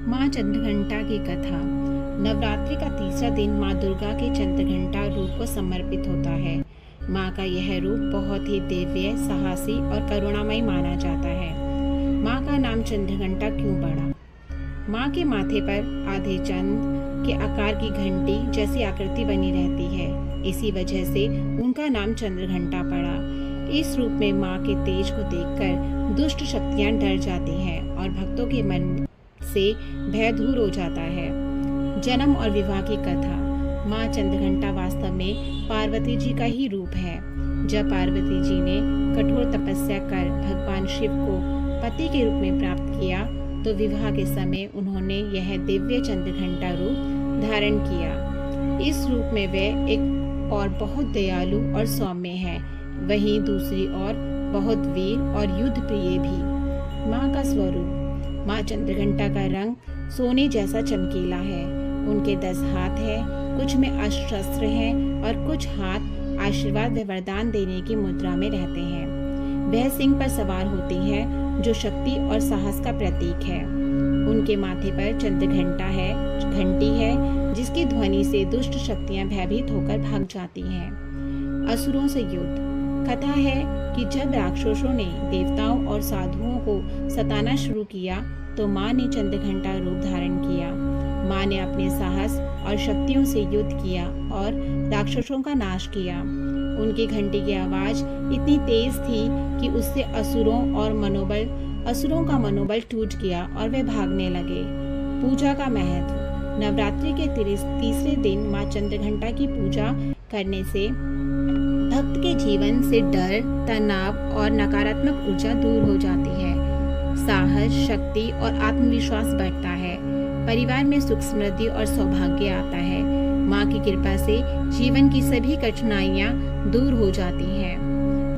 माँ चंद्रघंटा की कथा। नवरात्रि का तीसरा दिन माँ दुर्गा के चंद्रघंटा रूप को समर्पित होता है। माँ का यह रूप बहुत ही दिव्य, साहसी और करुणामयी माना जाता है। माँ का नाम चंद्रघंटा क्यों पड़ा? माँ के माथे पर आधे चंद्र के आकार की घंटी जैसी आकृति बनी रहती है। इसी वजह से उनका नाम चंद्रघंटा पड़ा। इस रूप में माँ के तेज को देखकर दुष्ट शक्तियाँ डर जाती हैं और भक्तों के मन से भय दूर हो जाता है। जन्म और विवाह की कथा। माँ चंद्रघंटा वास्तव में पार्वती जी का ही रूप है। जब पार्वती जी ने कठोर तपस्या कर भगवान शिव को पति के रूप में प्राप्त किया तो विवाह के समय उन्होंने यह दिव्य चंद्रघंटा रूप धारण किया। इस रूप में वे एक और बहुत दयालु और सौम्य है, वहीं दूसरी ओर बहुत वीर और युद्ध प्रिय भी। माँ का स्वरूप। माँ चंद्रघंटा का रंग सोने जैसा चमकीला है। उनके 10 हाथ है, कुछ में अस्त्र हैं और कुछ हाथ आशीर्वाद व वरदान देने की मुद्रा में रहते हैं। वह सिंह पर सवार होती है जो शक्ति और साहस का प्रतीक है। उनके माथे पर चंद्रघंटा है, घंटी है जिसकी ध्वनि से दुष्ट शक्तियां भयभीत होकर भाग जाती हैं। असुरों से युद्ध। कथा है कि जब राक्षसों ने देवताओं और साधुओं को सताना शुरू किया तो माँ ने चंद्रघंटा रूप धारण किया। माँ ने अपने साहस और शक्तियों से युद्ध किया और राक्षसों का नाश किया। उनकी घंटी की आवाज इतनी तेज थी कि उससे असुरों का मनोबल टूट गया और वे भागने लगे। पूजा का महत्व। नवरात्रि के तीसरे दिन माँ चंद्रघंटा की पूजा करने से भक्त के जीवन से डर, तनाव और नकारात्मक ऊर्जा दूर हो जाती है। साहस, शक्ति और आत्मविश्वास बढ़ता है। परिवार में सुख, समृद्धि और सौभाग्य आता है। माँ की कृपा से जीवन की सभी कठिनाइयाँ दूर हो जाती हैं।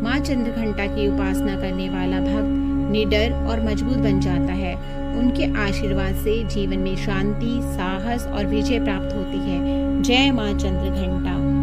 माँ चंद्रघंटा की उपासना करने वाला भक्त निडर और मजबूत बन जाता है। उनके आशीर्वाद से जीवन में शांति, साहस और विजय प्राप्त होती है। जय माँ चंद्रघंटा।